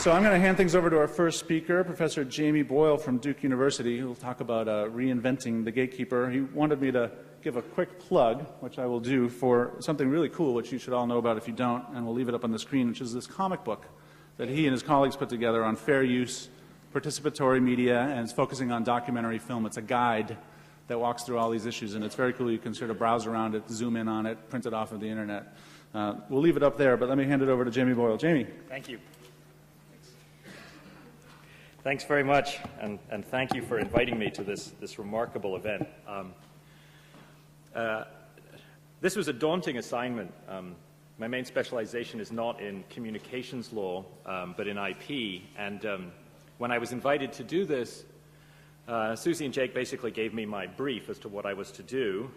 So I'm going to hand things over to our first speaker, Professor Jamie Boyle from Duke University, who will talk about reinventing the Gatekeeper. He wanted me to give a quick plug, which I will do, for something really cool, which you should all know about if you don't, and we'll leave it up on the screen, which is this comic book that he and his colleagues put together on fair use, participatory media, and it's focusing on documentary film. It's a guide that walks through all these issues, and it's very cool. You can sort of browse around it, zoom in on it, print it off of the internet. We'll leave it up there, but let me hand it over to Jamie Boyle. Jamie. Thank you. Thanks very much, and thank you for inviting me to this remarkable event. This was a daunting assignment. My main specialization is not in communications law, but in IP. And when I was invited to do this, Susie and Jake basically gave me my brief as to what I was to do.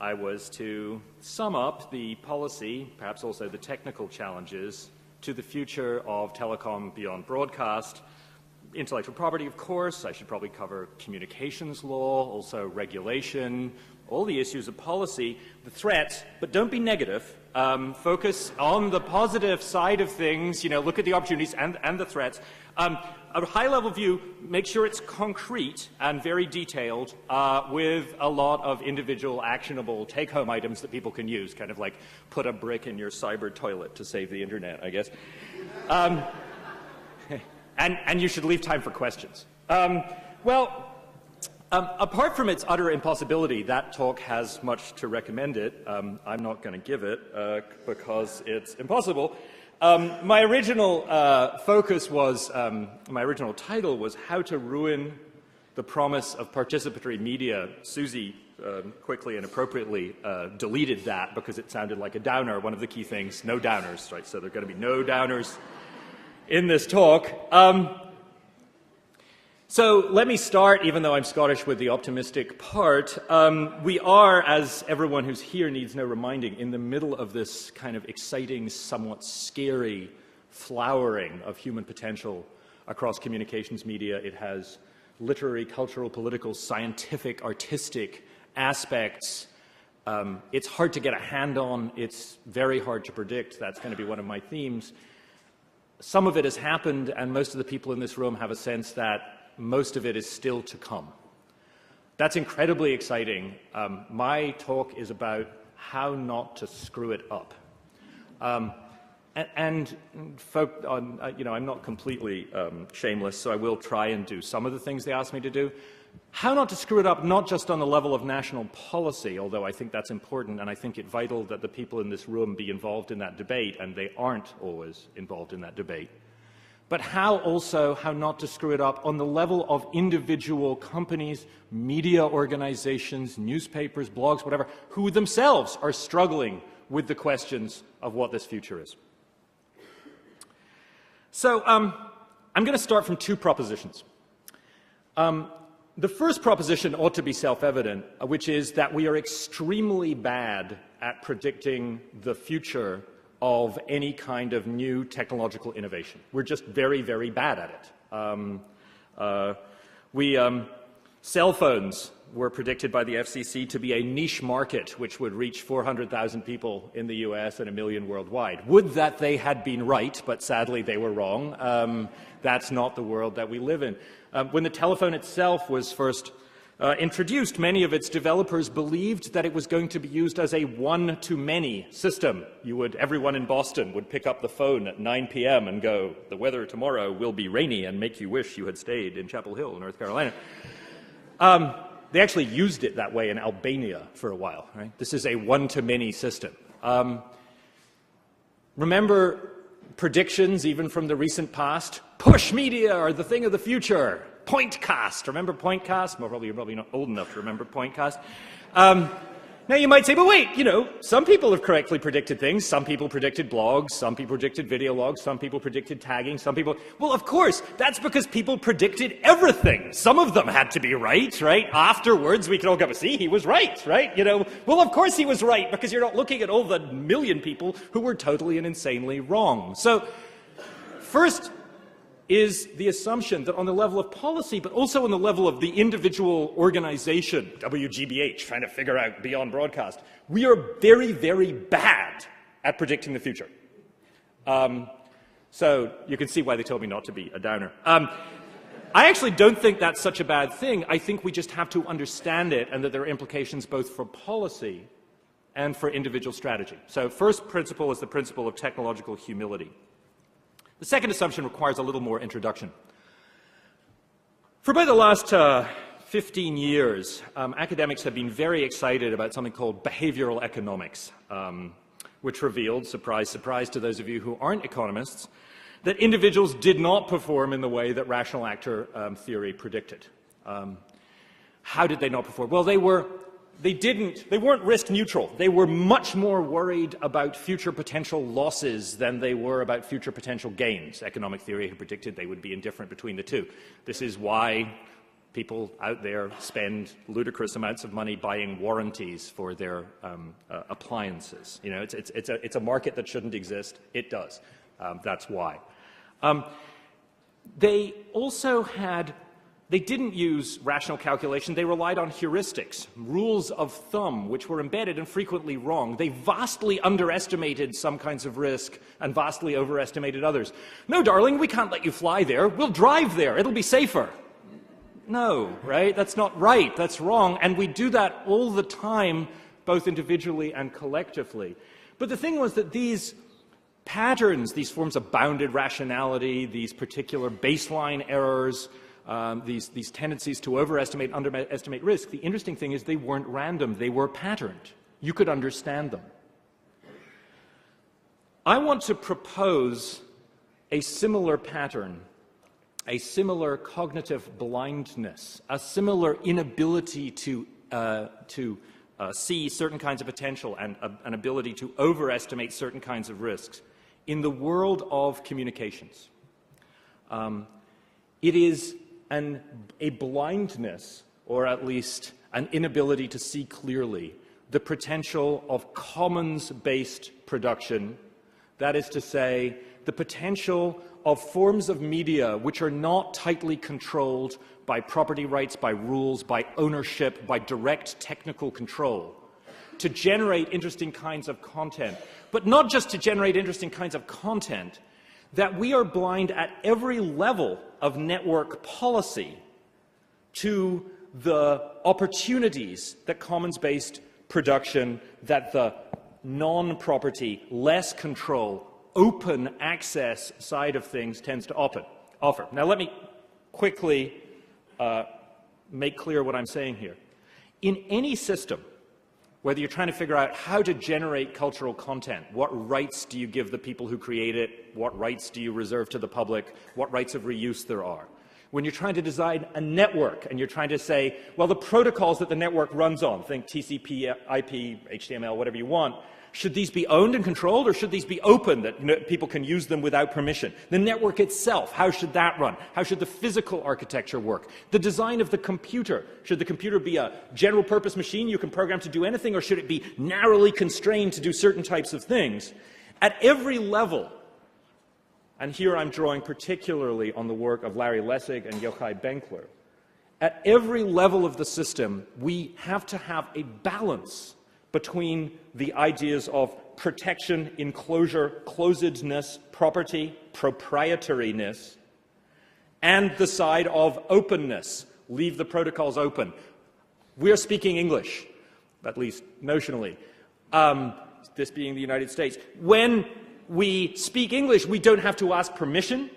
I was to sum up the policy, perhaps also the technical challenges, to the future of telecom beyond broadcast. Intellectual property, of course. I should probably cover communications law, also regulation, all the issues of policy, the threats, but don't be negative. Focus on the positive side of things, you know, look at the opportunities and the threats. A high-level view, make sure it's concrete and very detailed with a lot of individual actionable take-home items that people can use, kind of like put a brick in your cyber toilet to save the internet, I guess. And you should leave time for questions. Apart from its utter impossibility, that talk has much to recommend it. I'm not going to give it because it's impossible. My original focus was, my original title was How to Ruin the Promise of Participatory Media. Susie quickly and appropriately deleted that because it sounded like a downer. One of the key things, no downers, right? So there are going to be no downers in this talk. So let me start, even though I'm Scottish, with the optimistic part. We are, as everyone who's here needs no reminding, in the middle of this kind of exciting, somewhat scary flowering of human potential across communications media. It has literary, cultural, political, scientific, artistic aspects. It's hard to get a hand on. It's very hard to predict. That's going to be one of my themes. Some of it has happened, and most of the people in this room have a sense that most of it is still to come. That's incredibly exciting. My talk is about how not to screw it up. I'm not completely shameless, so I will try and do some of the things they asked me to do. How not to screw it up, not just on the level of national policy, although I think that's important, and I think it vital that the people in this room be involved in that debate, and they aren't always involved in that debate. But how not to screw it up on the level of individual companies, media organizations, newspapers, blogs, whatever, who themselves are struggling with the questions of what this future is. So I'm going to start from two propositions. The first proposition ought to be self-evident, which is that we are extremely bad at predicting the future of any kind of new technological innovation. We're just very, very bad at it. Cell phones were predicted by the FCC to be a niche market which would reach 400,000 people in the US and 1 million worldwide. Would that they had been right, but sadly they were wrong. That's not the world that we live in. When the telephone itself was first introduced, many of its developers believed that it was going to be used as a one-to-many system. Everyone in Boston would pick up the phone at 9 p.m. and go, "The weather tomorrow will be rainy," and make you wish you had stayed in Chapel Hill, North Carolina. They actually used it that way in Albania for a while, right? This is a one-to-many system. Remember predictions, even from the recent past? Push media are the thing of the future. Pointcast. Remember Pointcast? Well, you're probably not old enough to remember Pointcast. Now you might say, but wait, some people have correctly predicted things. Some people predicted blogs, some people predicted video logs, some people predicted tagging, some people... Well, of course, that's because people predicted everything. Some of them had to be right? Afterwards, we can all go, see, he was right? Well, of course he was right, because you're not looking at all the million people who were totally and insanely wrong. So, first is the assumption that on the level of policy, but also on the level of the individual organization, WGBH, trying to figure out beyond broadcast, we are very, very bad at predicting the future. So you can see why they told me not to be a downer. I actually don't think that's such a bad thing. I think we just have to understand it, and that there are implications both for policy and for individual strategy. So first principle is the principle of technological humility. The second assumption requires a little more introduction. For about the last 15 years, academics have been very excited about something called behavioral economics, which revealed, surprise, surprise to those of you who aren't economists, that individuals did not perform in the way that rational actor theory predicted. How did they not perform? Well, they weren't risk neutral. They were much more worried about future potential losses than they were about future potential gains. Economic theory had predicted they would be indifferent between the two. This is why people out there spend ludicrous amounts of money buying warranties for their appliances. It's a market that shouldn't exist. It does. That's why. They also They didn't use rational calculation. They relied on heuristics, rules of thumb, which were embedded and frequently wrong. They vastly underestimated some kinds of risk and vastly overestimated others. No, darling, we can't let you fly there. We'll drive there. It'll be safer. No, right? That's not right. That's wrong. And we do that all the time, both individually and collectively. But the thing was that these patterns, these forms of bounded rationality, these particular baseline errors, these tendencies to overestimate, underestimate risk, the interesting thing is they weren't random, they were patterned. You could understand them. I want to propose a similar pattern, a similar cognitive blindness, a similar inability to see certain kinds of potential and an ability to overestimate certain kinds of risks in the world of communications. It is a blindness, or at least an inability to see clearly, the potential of commons-based production, that is to say, the potential of forms of media which are not tightly controlled by property rights, by rules, by ownership, by direct technical control, to generate interesting kinds of content. But not just to generate interesting kinds of content, that we are blind at every level of network policy to the opportunities that commons-based production, that the non-property, less control, open access side of things tends to offer. Now let me quickly make clear what I'm saying here. In any system, whether you're trying to figure out how to generate cultural content, what rights do you give the people who create it, what rights do you reserve to the public, what rights of reuse there are. When you're trying to design a network and you're trying to say, well, the protocols that the network runs on, think TCP, IP, HTML, whatever you want, should these be owned and controlled, or should these be open, that people can use them without permission? The network itself, how should that run? How should the physical architecture work? The design of the computer. Should the computer be a general-purpose machine you can program to do anything, or should it be narrowly constrained to do certain types of things? At every level, and here I'm drawing particularly on the work of Larry Lessig and Yochai Benkler, at every level of the system, we have to have a balance between the ideas of protection, enclosure, closedness, property, proprietariness, and the side of openness. Leave the protocols open. We're speaking English, at least notionally, this being the United States. When we speak English, we don't have to ask permission.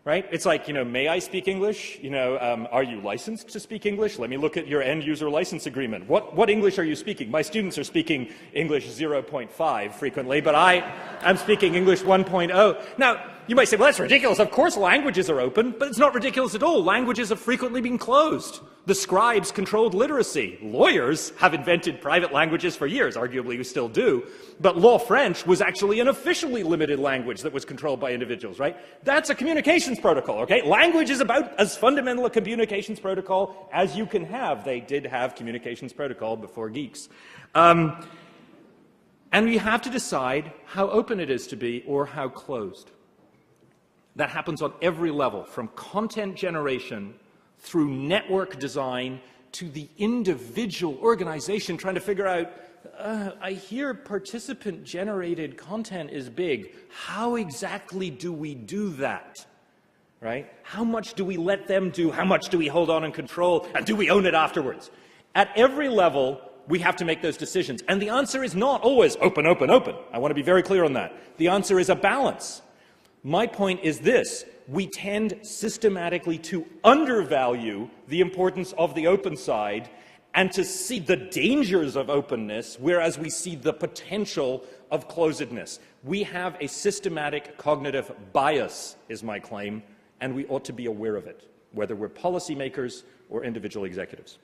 Right? It's like, may I speak English? Are you licensed to speak English? Let me look at your end-user license agreement. What English are you speaking? My students are speaking English 0.5 frequently, but I am speaking English 1.0. Now, You might say, well, that's ridiculous. Of course languages are open, but it's not ridiculous at all. Languages have frequently been closed. The scribes controlled literacy. Lawyers have invented private languages for years, arguably we still do, but Law French was actually an officially limited language that was controlled by individuals, right? That's a communications protocol, okay? Language is about as fundamental a communications protocol as you can have. They did have communications protocol before geeks. And we have to decide how open it is to be or how closed. That happens on every level, from content generation through network design to the individual organization trying to figure out, I hear participant-generated content is big. How exactly do we do that? Right? How much do we let them do? How much do we hold on and control? And do we own it afterwards? At every level, we have to make those decisions. And the answer is not always open, open, open. I want to be very clear on that. The answer is a balance. My point is this. We tend systematically to undervalue the importance of the open side and to see the dangers of openness, whereas we see the potential of closedness. We have a systematic cognitive bias, is my claim, and we ought to be aware of it, whether we're policymakers or individual executives.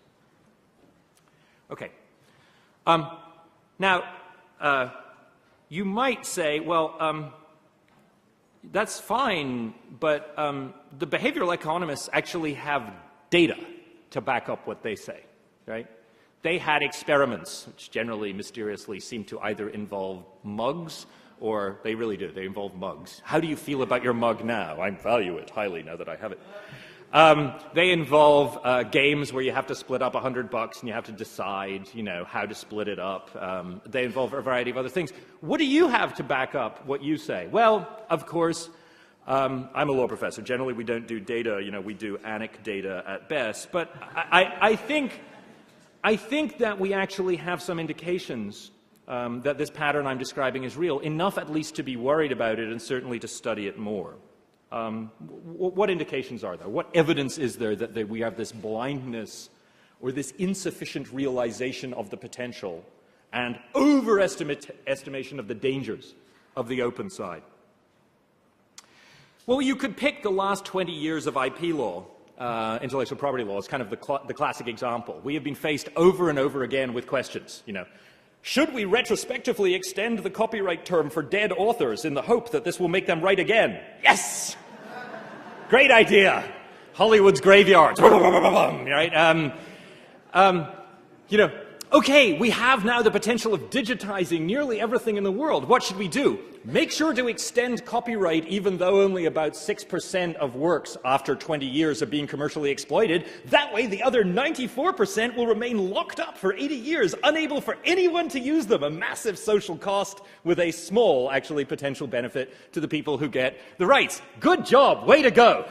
Okay. Now, you might say, well, that's fine, but the behavioral economists actually have data to back up what they say, right? They had experiments, which generally, mysteriously, seem to either involve mugs, or they really do, they involve mugs. How do you feel about your mug now? I value it highly now that I have it. They involve games where you have to split up $100 and you have to decide, you know, how to split it up. They involve a variety of other things. What do you have to back up what you say? Well, of course, I'm a law professor. Generally, we don't do data. You know, we do anecdata at best. But I think that we actually have some indications that this pattern I'm describing is real, enough at least to be worried about it and certainly to study it more. What indications are there? What evidence is there that we have this blindness or this insufficient realization of the potential and overestimation of the dangers of the open side? Well, you could pick the last 20 years of IP law, intellectual property law, as kind of the classic example. We have been faced over and over again with questions, you know. Should we retrospectively extend the copyright term for dead authors in the hope that this will make them write again? Yes! Great idea. Hollywood's graveyards. Right? You know, okay, we have now the potential of digitizing nearly everything in the world. What should we do? Make sure to extend copyright even though only about 6% of works after 20 years are being commercially exploited. That way the other 94% will remain locked up for 80 years, unable for anyone to use them. A massive social cost with a small, actually, potential benefit to the people who get the rights. Good job. Way to go.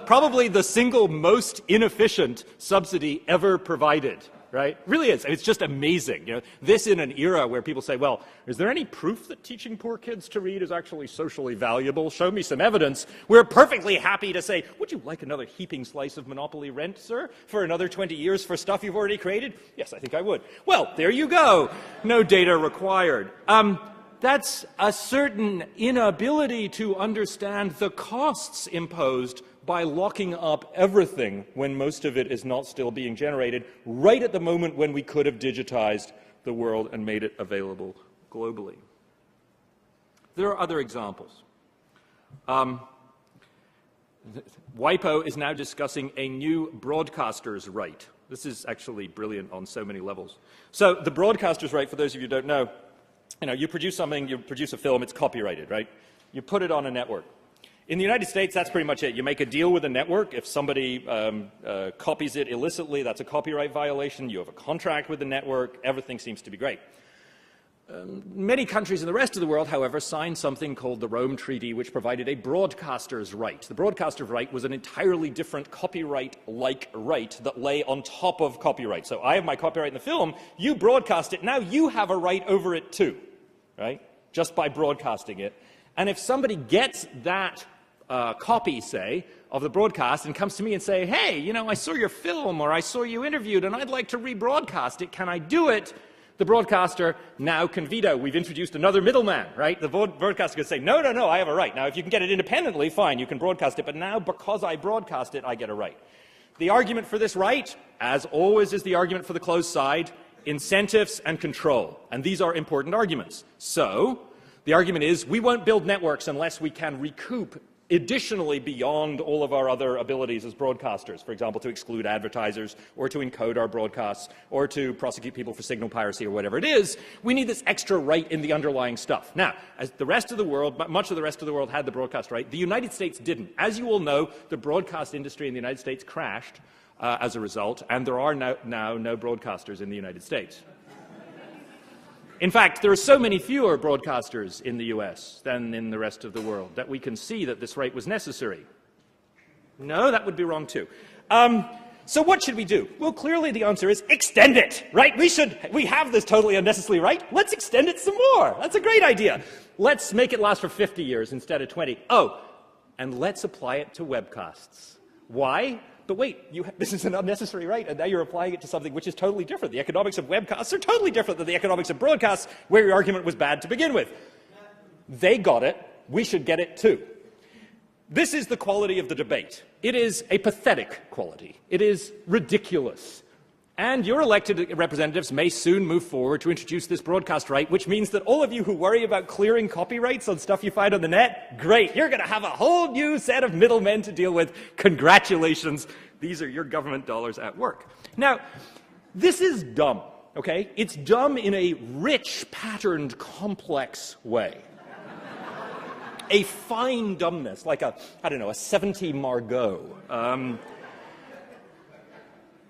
Probably the single most inefficient subsidy ever provided. Right? Really is. It's just amazing. You know, this in an era where people say, well, is there any proof that teaching poor kids to read is actually socially valuable? Show me some evidence. We're perfectly happy to say, would you like another heaping slice of monopoly rent, sir, for another 20 years for stuff you've already created? Yes, I think I would. Well, there you go. No data required. That's a certain inability to understand the costs imposed by locking up everything when most of it is not still being generated, right at the moment when we could have digitized the world and made it available globally. There are other examples. WIPO is now discussing a new broadcaster's right. This is actually brilliant on so many levels. So the broadcaster's right, for those of you who don't know, you produce something, you produce a film, it's copyrighted, right? You put it on a network. In the United States, that's pretty much it. You make a deal with a network. If somebody copies it illicitly, that's a copyright violation. You have a contract with the network. Everything seems to be great. Many countries in the rest of the world, however, signed something called the Rome Treaty, which provided a broadcaster's right. The broadcaster's right was an entirely different copyright-like right that lay on top of copyright. So I have my copyright in the film. You broadcast it. Now you have a right over it too, right? Just by broadcasting it. And if somebody gets that copy, say, of the broadcast and comes to me and say, hey, I saw your film or I saw you interviewed and I'd like to rebroadcast it. Can I do it? the broadcaster now can veto. We've introduced another middleman, right? The broadcaster can say, no, no, no, I have a right. Now, if you can get it independently, fine, you can broadcast it, but now because I broadcast it, I get a right. The argument for this right, as always is the argument for the closed side, incentives and control. And these are important arguments. So, the argument is we won't build networks unless we can recoup additionally beyond all of our other abilities as broadcasters, for example, to exclude advertisers or to encode our broadcasts or to prosecute people for signal piracy or whatever it is, we need this extra right in the underlying stuff. Now, as the rest of the world, much of the rest of the world had the broadcast right, the United States didn't. As you all know, the broadcast industry in the United States crashed as a result, and there are now no broadcasters in the United States. In fact, there are so many fewer broadcasters in the US than in the rest of the world that we can see that this right was necessary. No, that would be wrong too. So what should we do? Well, clearly the answer is extend it, right? We have this totally unnecessary right. Let's extend it some more. That's a great idea. Let's make it last for 50 years instead of 20. Oh, and let's apply it to webcasts. Why? But wait, this is an unnecessary right, and now you're applying it to something which is totally different. The economics of webcasts are totally different than the economics of broadcasts, where your argument was bad to begin with. They got it. We should get it too. This is the quality of the debate. It is a pathetic quality. It is ridiculous. And your elected representatives may soon move forward to introduce this broadcast right, which means that all of you who worry about clearing copyrights on stuff you find on the net, great, you're going to have a whole new set of middlemen to deal with. Congratulations. These are your government dollars at work. Now, this is dumb, okay? It's dumb in a rich, patterned, complex way. A fine dumbness, like a 70 Margot.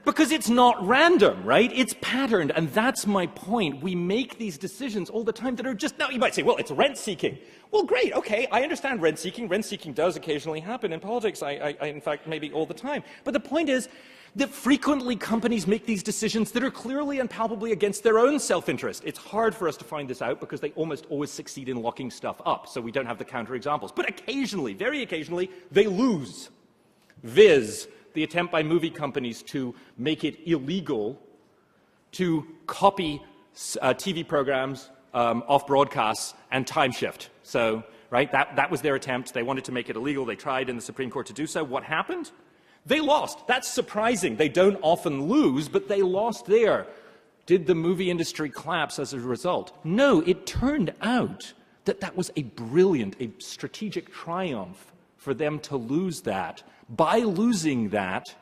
Because it's not random, right? It's patterned, and that's my point. We make these decisions all the time that are just, now you might say, well, it's rent-seeking. Well, great, okay, I understand rent-seeking. Rent-seeking does occasionally happen in politics, in fact, maybe all the time. But the point is that frequently companies make these decisions that are clearly and palpably against their own self-interest. It's hard for us to find this out because they almost always succeed in locking stuff up, so we don't have the counterexamples. But occasionally, very occasionally, they lose. Viz. The attempt by movie companies to make it illegal to copy TV programs off broadcasts and time shift. So, right, that was their attempt. They wanted to make it illegal. They tried in the Supreme Court to do so. What happened? They lost. That's surprising. They don't often lose, but they lost there. Did the movie industry collapse as a result? No, it turned out that that was a brilliant, a strategic triumph for them to lose that. By losing that,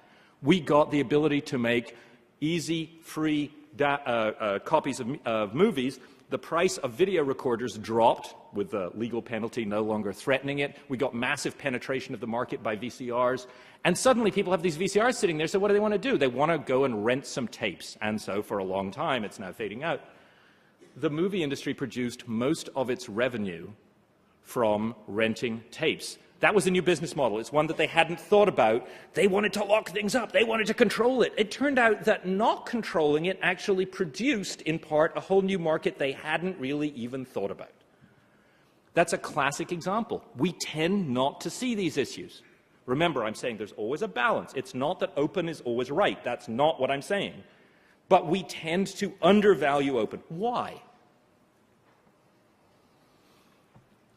we got the ability to make easy, free copies of movies. The price of video recorders dropped, with the legal penalty no longer threatening it. We got massive penetration of the market by VCRs. And suddenly people have these VCRs sitting there, so what do they want to do? They want to go and rent some tapes. And so for a long time, it's now fading out. The movie industry produced most of its revenue from renting tapes. That was a new business model. It's one that they hadn't thought about. They wanted to lock things up. They wanted to control it. It turned out that not controlling it actually produced, in part, a whole new market they hadn't really even thought about. That's a classic example. We tend not to see these issues. Remember, I'm saying there's always a balance. It's not that open is always right. That's not what I'm saying. But we tend to undervalue open. Why?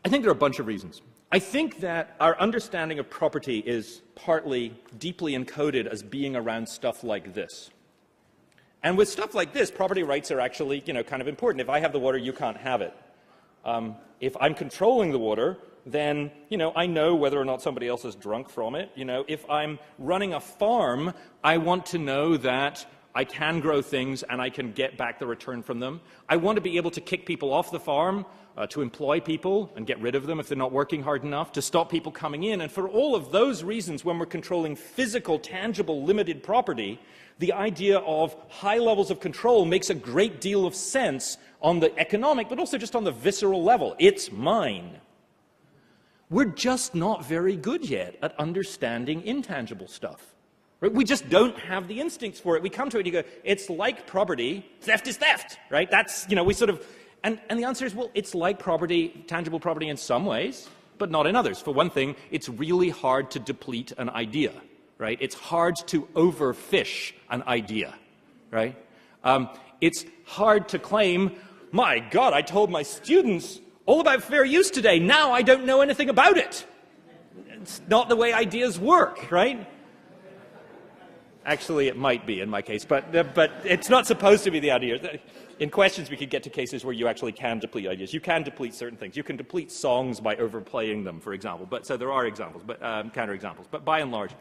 I think there are a bunch of reasons. I think that our understanding of property is partly deeply encoded as being around stuff like this. And with stuff like this, property rights are actually, kind of important. If I have the water, you can't have it. If I'm controlling the water, then, I know whether or not somebody else is drunk from it. If I'm running a farm, I want to know that I can grow things and I can get back the return from them. I want to be able to kick people off the farm, to employ people and get rid of them if they're not working hard enough, to stop people coming in. And for all of those reasons, when we're controlling physical, tangible, limited property, the idea of high levels of control makes a great deal of sense on the economic, but also just on the visceral level. It's mine. We're just not very good yet at understanding intangible stuff. Right? We just don't have the instincts for it. We come to it and you go, it's like property, theft is theft, right? That's, we sort of, and the answer is, well, it's like property, tangible property in some ways, but not in others. For one thing, it's really hard to deplete an idea, right? It's hard to overfish an idea, right? it's hard to claim, my God, I told my students all about fair use today. Now I don't know anything about it. It's not the way ideas work, right? Actually, it might be in my case, but it's not supposed to be the idea. In questions, we could get to cases where you actually can deplete ideas. You can deplete certain things. You can deplete songs by overplaying them, for example. But so there are examples, but counterexamples. But by and large,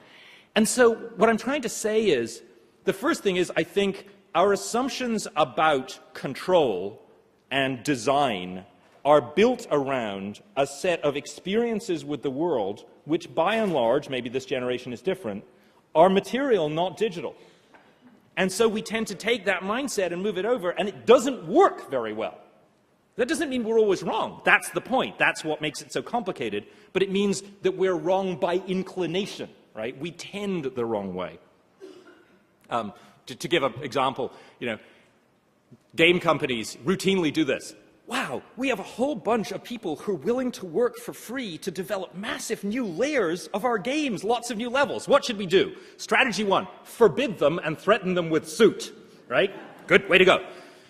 and so what I'm trying to say is, the first thing is, I think our assumptions about control and design are built around a set of experiences with the world, which by and large, maybe this generation is different, are material, not digital. And so we tend to take that mindset and move it over, and it doesn't work very well. That doesn't mean we're always wrong. That's the point. That's what makes it so complicated. But it means that we're wrong by inclination, right? We tend the wrong way. To give an example, game companies routinely do this. Wow, we have a whole bunch of people who are willing to work for free to develop massive new layers of our games, lots of new levels. What should we do? Strategy 1, forbid them and threaten them with suit, right? Good, way to go.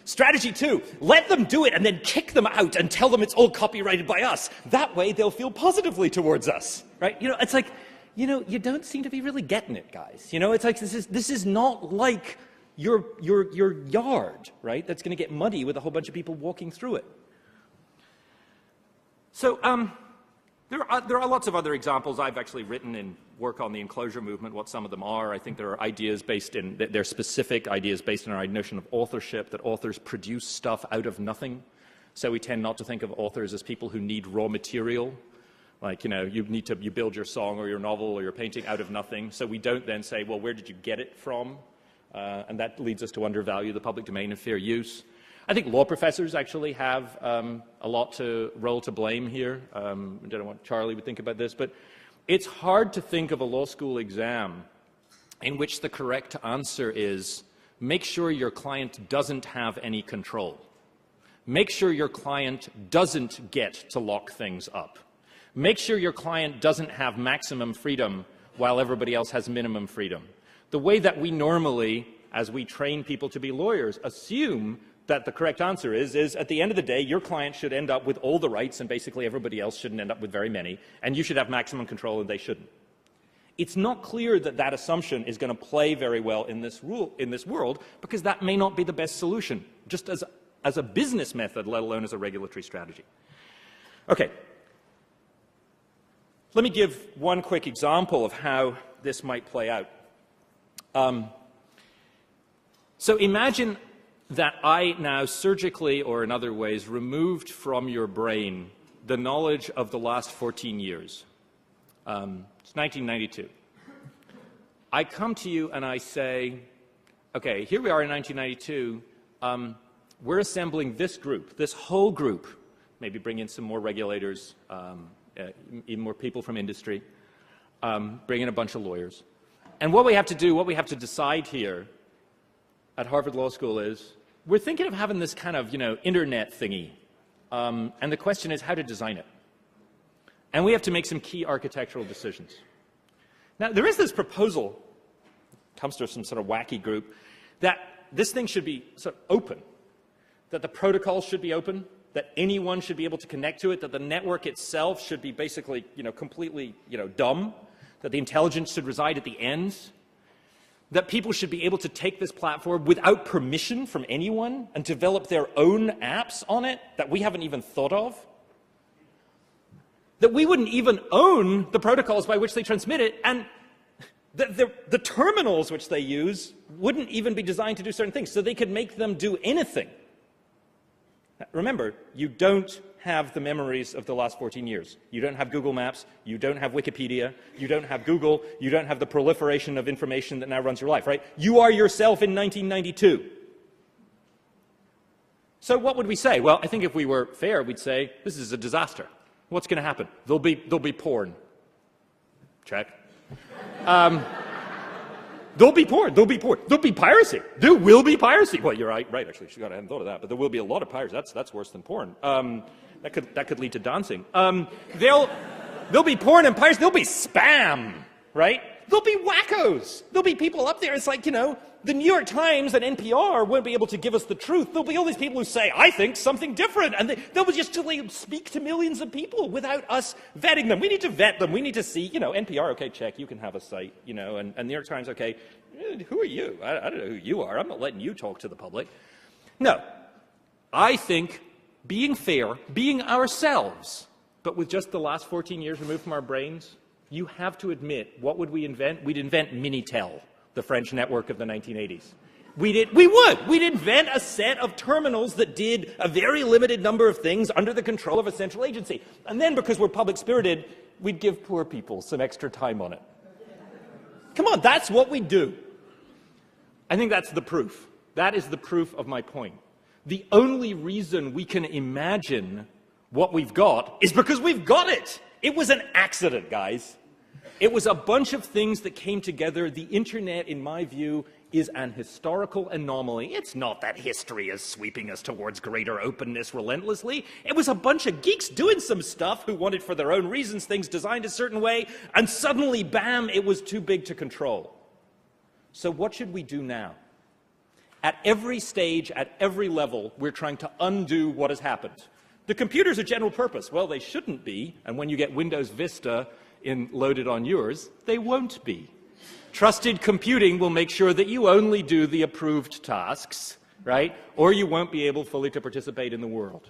Strategy 2, let them do it and then kick them out and tell them it's all copyrighted by us. That way they'll feel positively towards us, right? It's like, you don't seem to be really getting it, guys. It's like this is not like your yard, right? That's going to get muddy with a whole bunch of people walking through it. So there are lots of other examples. I've actually written in work on the enclosure movement what some of them are. I think there are ideas they're specific ideas based on our notion of authorship, that authors produce stuff out of nothing. So we tend not to think of authors as people who need raw material. Like, you build your song or your novel or your painting out of nothing. So we don't then say, well, where did you get it from? And that leads us to undervalue the public domain and fair use. I think law professors actually have a role to blame here. I don't know what Charlie would think about this, but it's hard to think of a law school exam in which the correct answer is, make sure your client doesn't have any control. Make sure your client doesn't get to lock things up. Make sure your client doesn't have maximum freedom while everybody else has minimum freedom. The way that we normally, as we train people to be lawyers, assume that the correct answer is at the end of the day, your client should end up with all the rights and basically everybody else shouldn't end up with very many, and you should have maximum control and they shouldn't. It's not clear that that assumption is going to play very well in this world, because that may not be the best solution, just as a business method, let alone as a regulatory strategy. Okay. Let me give one quick example of how this might play out. So imagine that I now surgically or in other ways removed from your brain the knowledge of the last 14 years. It's 1992. I come to you and I say, okay, here we are in 1992. We're assembling this group, this whole group, maybe bring in some more regulators, even more people from industry, bring in a bunch of lawyers. And what we have to do, what we have to decide here at Harvard Law School is, we're thinking of having this kind of, internet thingy. And the question is how to design it. And we have to make some key architectural decisions. Now, there is this proposal, comes to some sort of wacky group, that this thing should be sort of open, that the protocols should be open, that anyone should be able to connect to it, that the network itself should be basically, completely, dumb, that the intelligence should reside at the ends, that people should be able to take this platform without permission from anyone and develop their own apps on it that we haven't even thought of, that we wouldn't even own the protocols by which they transmit it, and the terminals which they use wouldn't even be designed to do certain things, so they could make them do anything. Remember, you don't have the memories of the last 14 years. You don't have Google Maps, you don't have Wikipedia, you don't have Google, you don't have the proliferation of information that now runs your life, right? You are yourself in 1992. So what would we say? Well, I think if we were fair, we'd say, this is a disaster. What's going to happen? There'll be porn. Check. There'll be porn. There'll be piracy. There will be piracy. Well, you're right, actually. I hadn't thought of that. But there will be a lot of piracy. That's worse than porn. That could lead to dancing. There'll be porn and piracy. There'll be spam, right? there'll be wackos. There'll be people up there. It's like, you know, the New York Times and NPR won't be able to give us the truth. There'll be all these people who say, I think something different. And they'll just speak to millions of people without us vetting them. We need to vet them. We need to see, you know, NPR, okay, check, you can have a site, you know, and New York Times, okay, who are you? I don't know who you are. I'm not letting you talk to the public. No. I think being fair, being ourselves, but with just the last 14 years removed from our brains, you have to admit, what would we invent? We'd invent Minitel, the French network of the 1980s. We'd invent a set of terminals that did a very limited number of things under the control of a central agency. And then, because we're public-spirited, we'd give poor people some extra time on it. Come on, that's what we do. I think that's the proof. That is the proof of my point. The only reason we can imagine what we've got is because we've got it. It was an accident, guys. It was a bunch of things that came together. The internet, in my view, is an historical anomaly. It's not that history is sweeping us towards greater openness relentlessly. It was a bunch of geeks doing some stuff who wanted, for their own reasons, things designed a certain way, and suddenly, bam, it was too big to control. So what should we do now? At every stage, at every level, we're trying to undo what has happened. The computers are general purpose. Well, they shouldn't be, and when you get Windows Vista loaded on yours, they won't be. Trusted computing will make sure that you only do the approved tasks, right? Or you won't be able fully to participate in the world.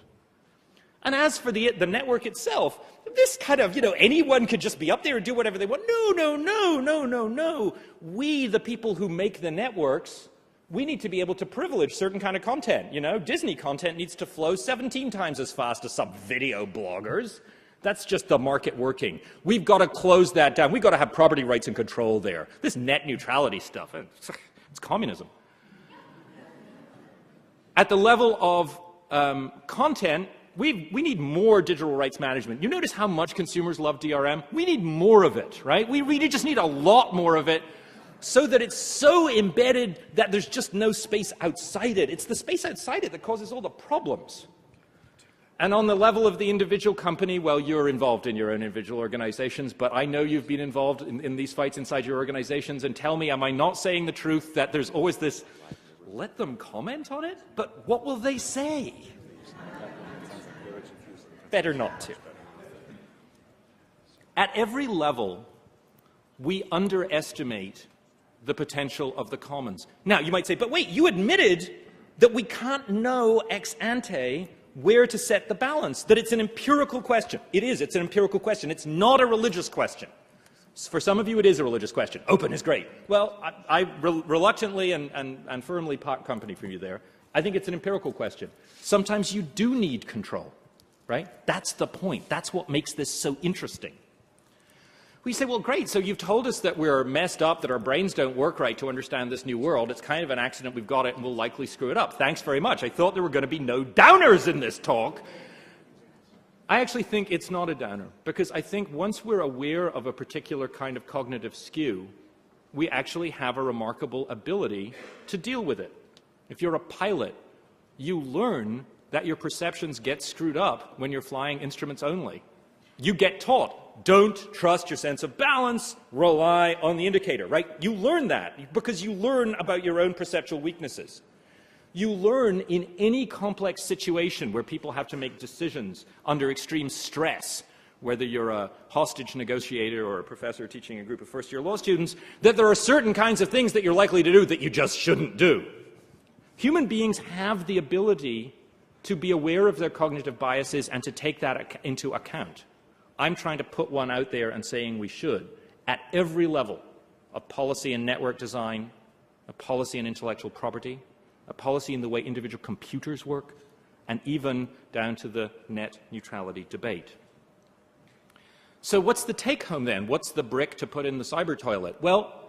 And as for the network itself, this kind of, you know, anyone could just be up there and do whatever they want. No. We, the people who make the networks, we need to be able to privilege certain kind of content. You know, Disney content needs to flow 17 times as fast as some video bloggers. That's just the market working. We've got to close that down. We've got to have property rights and control there. This net neutrality stuff, it's communism. At the level of content, we need more digital rights management. You notice how much consumers love DRM? We need more of it, right? We really just need a lot more of it so that it's so embedded that there's just no space outside it. It's the space outside it that causes all the problems. And on the level of the individual company, well, you're involved in your own individual organizations, but I know you've been involved in these fights inside your organizations, and tell me, am I not saying the truth that there's always this, let them comment on it? But what will they say? Better not to. At every level, we underestimate the potential of the commons. Now, you might say, but wait, you admitted that we can't know ex ante where to set the balance, that it's an empirical question. It is, it's an empirical question. It's not a religious question. For some of you, it is a religious question. Open is great. Well, I reluctantly and firmly part company for you there. I think it's an empirical question. Sometimes you do need control, right? That's the point. That's what makes this so interesting. We say, well, great, so you've told us that we're messed up, that our brains don't work right to understand this new world. It's kind of an accident, we've got it, and we'll likely screw it up. Thanks very much. I thought there were going to be no downers in this talk. I actually think it's not a downer, because I think once we're aware of a particular kind of cognitive skew, we actually have a remarkable ability to deal with it. If you're a pilot, you learn that your perceptions get screwed up when you're flying instruments only. You get taught. Don't trust your sense of balance, rely on the indicator, right? You learn that because you learn about your own perceptual weaknesses. You learn in any complex situation where people have to make decisions under extreme stress, whether you're a hostage negotiator or a professor teaching a group of first-year law students, that there are certain kinds of things that you're likely to do that you just shouldn't do. Human beings have the ability to be aware of their cognitive biases and to take that into account. I'm trying to put one out there and saying we should, at every level of policy and network design, a policy and intellectual property, a policy in the way individual computers work, and even down to the net neutrality debate. So what's the take-home then? What's the brick to put in the cyber toilet? Well,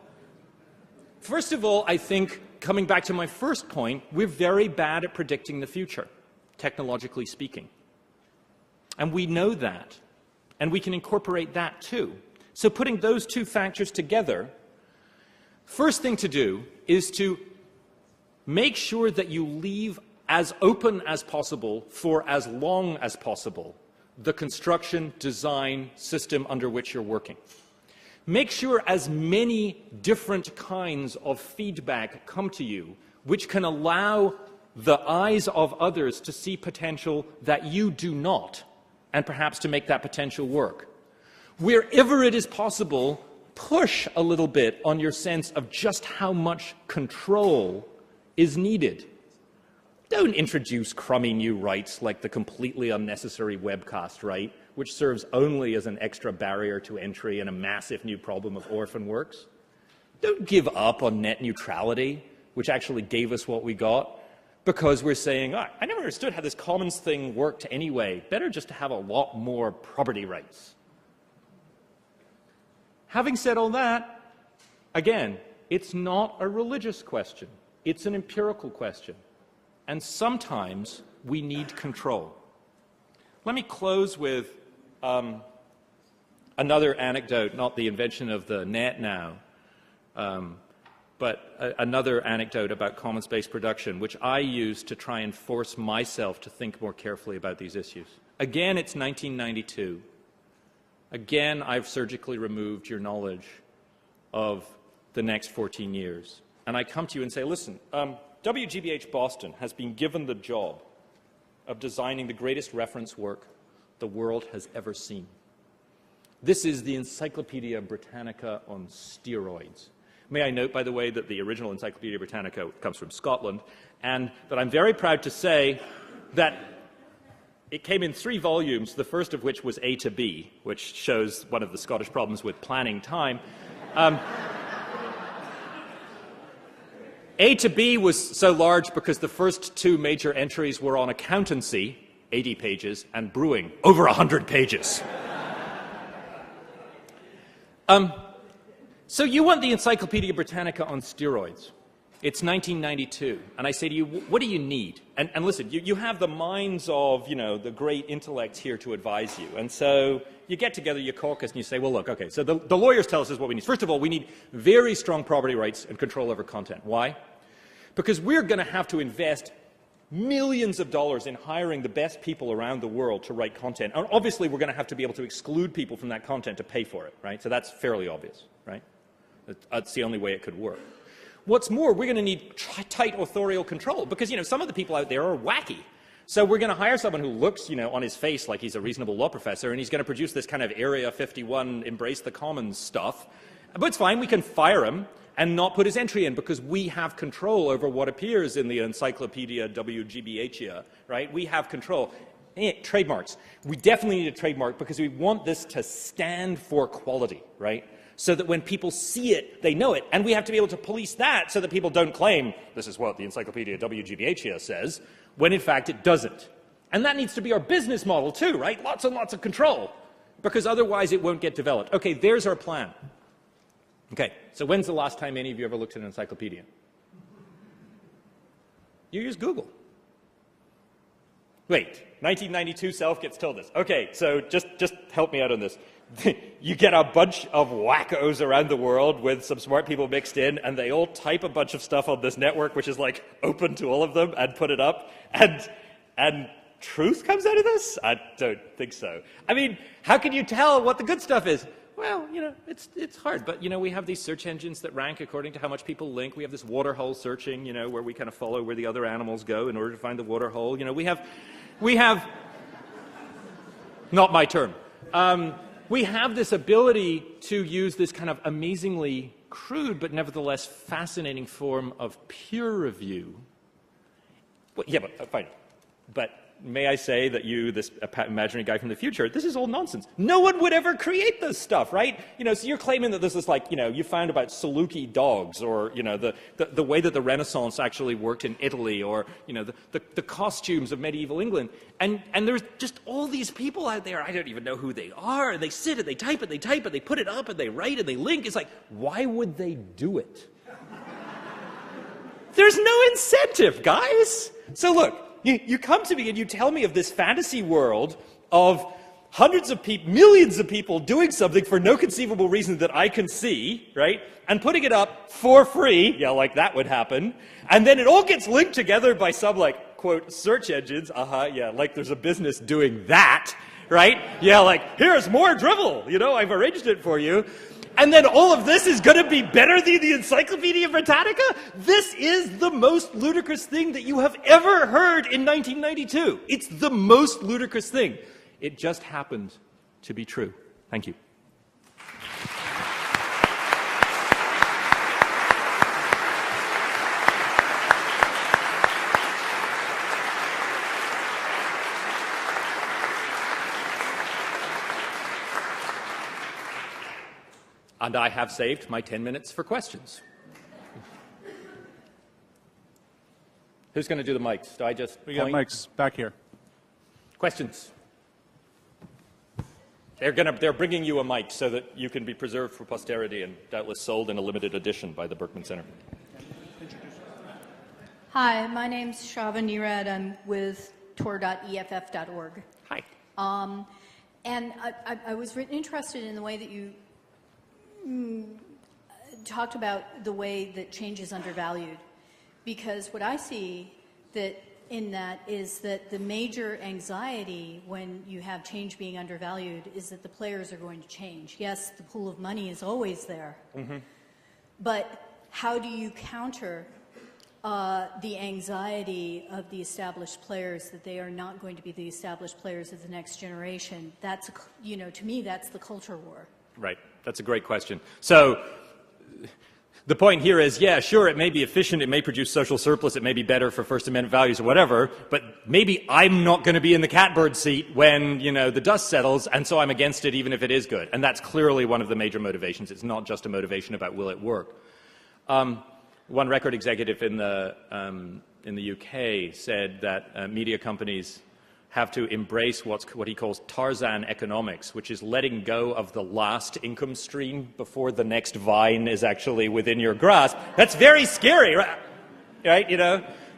first of all, I think, coming back to my first point, we're very bad at predicting the future, technologically speaking. And we know that. And we can incorporate that too. So putting those two factors together, first thing to do is to make sure that you leave as open as possible for as long as possible the construction, design, system under which you're working. Make sure as many different kinds of feedback come to you, which can allow the eyes of others to see potential that you do not, and perhaps to make that potential work. Wherever it is possible, push a little bit on your sense of just how much control is needed. Don't introduce crummy new rights like the completely unnecessary webcast right, which serves only as an extra barrier to entry and a massive new problem of orphan works. Don't give up on net neutrality, which actually gave us what we got, because we're saying, oh, I never understood how this commons thing worked anyway. Better just to have a lot more property rights. Having said all that, again, it's not a religious question. It's an empirical question. And sometimes we need control. Let me close with another anecdote, not the invention of the net now, but another anecdote about commons-based production, which I use to try and force myself to think more carefully about these issues. Again, it's 1992. Again, I've surgically removed your knowledge of the next 14 years. And I come to you and say, listen, WGBH Boston has been given the job of designing the greatest reference work the world has ever seen. This is the Encyclopedia Britannica on steroids. May I note, by the way, that the original Encyclopedia Britannica comes from Scotland, and that I'm very proud to say that it came in 3 volumes, the first of which was A to B, which shows one of the Scottish problems with planning time. A to B was so large because the first 2 major entries were on accountancy, 80 pages, and brewing, over 100 pages. So you want the Encyclopedia Britannica on steroids. It's 1992, and I say to you, what do you need? And listen, you have the minds of, the great intellects here to advise you. And so you get together, you caucus, and you say, well, look, okay, so the lawyers tell us this is what we need. First of all, we need very strong property rights and control over content. Why? Because we're going to have to invest millions of dollars in hiring the best people around the world to write content. And obviously, we're going to have to be able to exclude people from that content to pay for it, right? So that's fairly obvious, right? That's the only way it could work. What's more, we're going to need tight authorial control because, some of the people out there are wacky. So we're going to hire someone who looks, on his face like he's a reasonable law professor, and he's going to produce this kind of Area 51, embrace the commons stuff. But it's fine, we can fire him and not put his entry in because we have control over what appears in the Encyclopedia WGBHia, right? We have control. Trademarks. We definitely need a trademark because we want this to stand for quality, right? So that when people see it, they know it. And we have to be able to police that so that people don't claim, this is what the Encyclopedia WGBHia says, when in fact it doesn't. And that needs to be our business model too, right? Lots and lots of control. Because otherwise it won't get developed. Okay, there's our plan. Okay, so when's the last time any of you ever looked at an encyclopedia? You use Google. Wait, 1992 self gets told this. Okay, so just help me out on this. You get a bunch of wackos around the world with some smart people mixed in, and they all type a bunch of stuff on this network, which is like open to all of them, and put it up, and truth comes out of this? I don't think so. I mean, how can you tell what the good stuff is? Well, it's hard, but, we have these search engines that rank according to how much people link. We have this waterhole searching, where we kind of follow where the other animals go in order to find the waterhole. We have, not my term. We have this ability to use this kind of amazingly crude but nevertheless fascinating form of peer review. Well, yeah, but fine. But may I say that you, this imaginary guy from the future, this is all nonsense. No one would ever create this stuff, right? So you're claiming that this is like, you found about Saluki dogs or, the way that the Renaissance actually worked in Italy or, the costumes of medieval England. And there's just all these people out there, I don't even know who they are. They sit and they type it, they put it up and they write and they link. It's like, why would they do it? There's no incentive, guys. So look. You come to me and you tell me of this fantasy world of hundreds of people, millions of people doing something for no conceivable reason that I can see, right? And putting it up for free, yeah, like that would happen. And then it all gets linked together by some, like, quote, search engines. Yeah, like there's a business doing that, right? Yeah, like, here's more drivel, I've arranged it for you. And then all of this is going to be better than the Encyclopedia Britannica? This is the most ludicrous thing that you have ever heard in 1992. It's the most ludicrous thing. It just happened to be true. Thank you. And I have saved my 10 minutes for questions. Who's going to do the mics? Do I just We got mics back here. Questions? They're bringing you a mic so that you can be preserved for posterity and doubtless sold in a limited edition by the Berkman Center. Hi, my name's Shava Nirad. I'm with tor.eff.org. Hi. And I was interested in the way that you talked about the way that change is undervalued, because what I see in that is that the major anxiety when you have change being undervalued is that the players are going to change. Yes, the pool of money is always there, but how do you counter the anxiety of the established players that they are not going to be the established players of the next generation? That's, to me, that's the culture war. Right. That's a great question. So the point here is, yeah, sure, it may be efficient, it may produce social surplus, it may be better for First Amendment values or whatever, but maybe I'm not going to be in the catbird seat when, the dust settles, and so I'm against it even if it is good. And that's clearly one of the major motivations. It's not just a motivation about will it work. One record executive in the UK said that media companies have to embrace what he calls Tarzan economics, which is letting go of the last income stream before the next vine is actually within your grasp. That's very scary, right?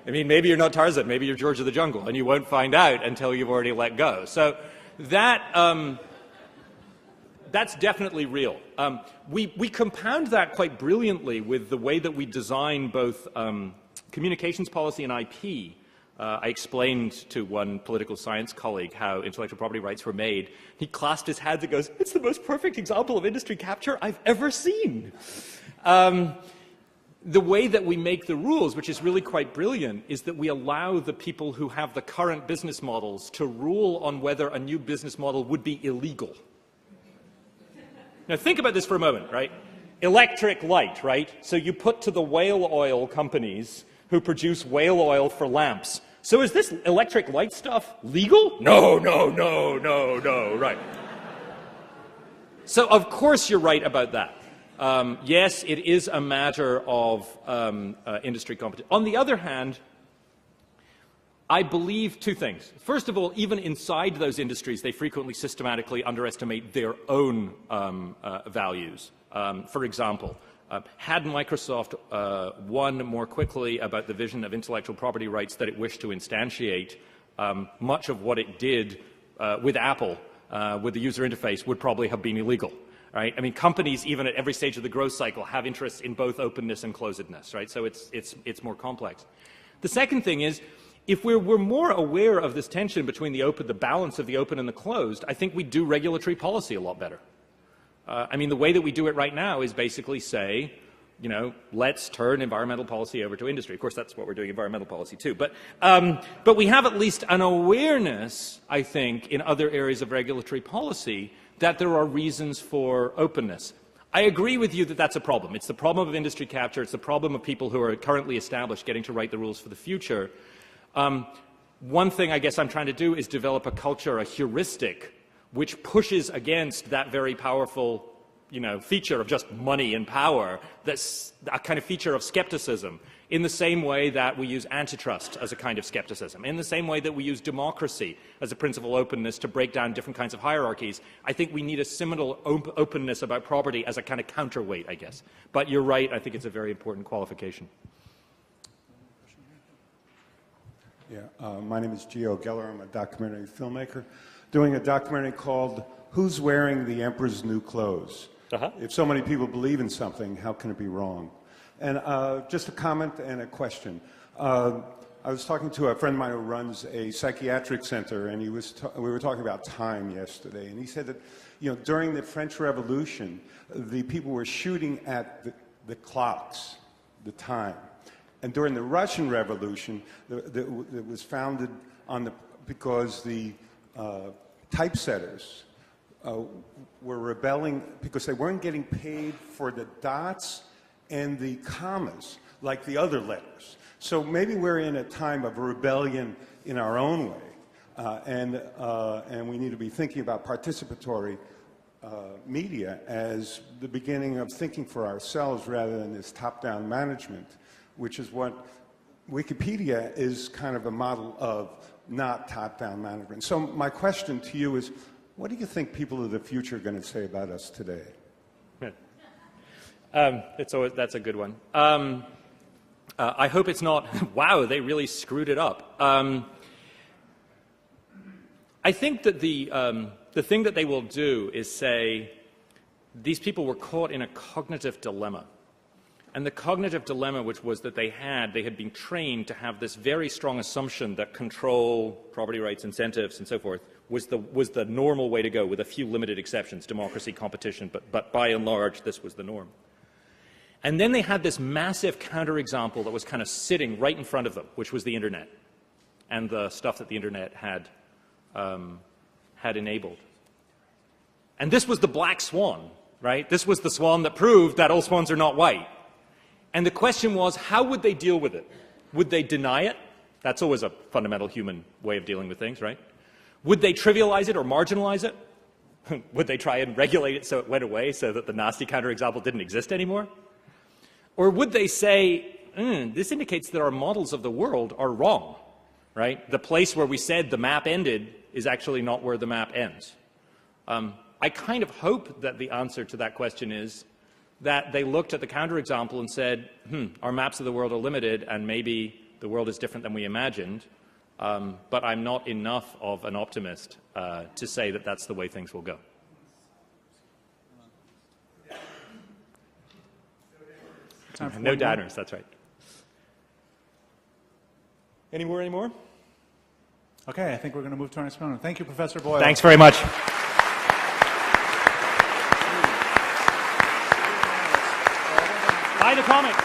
Maybe you're not Tarzan, maybe you're George of the Jungle, and you won't find out until you've already let go. So that's definitely real. We compound that quite brilliantly with the way that we design both communications policy and IP. I explained to one political science colleague how intellectual property rights were made. He clasped his hands and goes, "It's the most perfect example of industry capture I've ever seen." The way that we make the rules, which is really quite brilliant, is that we allow the people who have the current business models to rule on whether a new business model would be illegal. Now think about this for a moment, right? Electric light, right? So you put to the whale oil companies who produce whale oil for lamps. So is this electric light stuff legal? No, right. So of course you're right about that. Yes, it is a matter of industry competition. On the other hand, I believe two things. First of all, even inside those industries, they frequently systematically underestimate their own values. For example, had Microsoft won more quickly about the vision of intellectual property rights that it wished to instantiate, much of what it did with Apple, with the user interface, would probably have been illegal. Right? I mean, companies, even at every stage of the growth cycle, have interests in both openness and closedness. Right? So it's more complex. The second thing is, if we're more aware of this tension between the balance of the open and the closed, I think we do regulatory policy a lot better. The way that we do it right now is basically say, let's turn environmental policy over to industry. Of course, that's what we're doing environmental policy too. But we have at least an awareness, I think, in other areas of regulatory policy that there are reasons for openness. I agree with you that that's a problem. It's the problem of industry capture. It's the problem of people who are currently established getting to write the rules for the future. One thing I guess I'm trying to do is develop a culture, a heuristic, which pushes against that very powerful, feature of just money and power. That's a kind of feature of skepticism, in the same way that we use antitrust as a kind of skepticism, in the same way that we use democracy as a principle of openness to break down different kinds of hierarchies. I think we need a similar openness about property as a kind of counterweight, I guess. But you're right, I think it's a very important qualification. Yeah, my name is Gio Geller. I'm a documentary filmmaker doing a documentary called Who's Wearing the Emperor's New Clothes? If so many people believe in something, how can it be wrong? And just a comment and a question. I was talking to a friend of mine who runs a psychiatric center, and we were talking about time yesterday, and he said that, during the French Revolution, the people were shooting at the clocks, the time. And during the Russian Revolution, it was founded because the typesetters were rebelling because they weren't getting paid for the dots and the commas like the other letters. So maybe we're in a time of rebellion in our own way, and we need to be thinking about participatory media as the beginning of thinking for ourselves rather than this top-down management, which is what Wikipedia is kind of a model of, not top-down management. So my question to you is, what do you think people of the future are going to say about us today? That's a good one. I hope it's not, wow, they really screwed it up. I think that the thing that they will do is say, these people were caught in a cognitive dilemma. And the cognitive dilemma, which was that they had been trained to have this very strong assumption that control, property rights, incentives, and so forth was the normal way to go, with a few limited exceptions, democracy, competition, but by and large, this was the norm. And then they had this massive counterexample that was kind of sitting right in front of them, which was the Internet and the stuff that the Internet had enabled. And this was the black swan, right? This was the swan that proved that all swans are not white. And the question was, how would they deal with it? Would they deny it? That's always a fundamental human way of dealing with things, right? Would they trivialize it or marginalize it? Would they try and regulate it so it went away, so that the nasty counterexample didn't exist anymore? Or would they say, this indicates that our models of the world are wrong, right? The place where we said the map ended is actually not where the map ends. I kind of hope that the answer to that question is that they looked at the counterexample and said, our maps of the world are limited, and maybe the world is different than we imagined, but I'm not enough of an optimist to say that that's the way things will go. No doubters, that's right. Any more? Okay, I think we're going to move to our next panel. Thank you, Professor Boyle. Thanks very much. Buy the comic.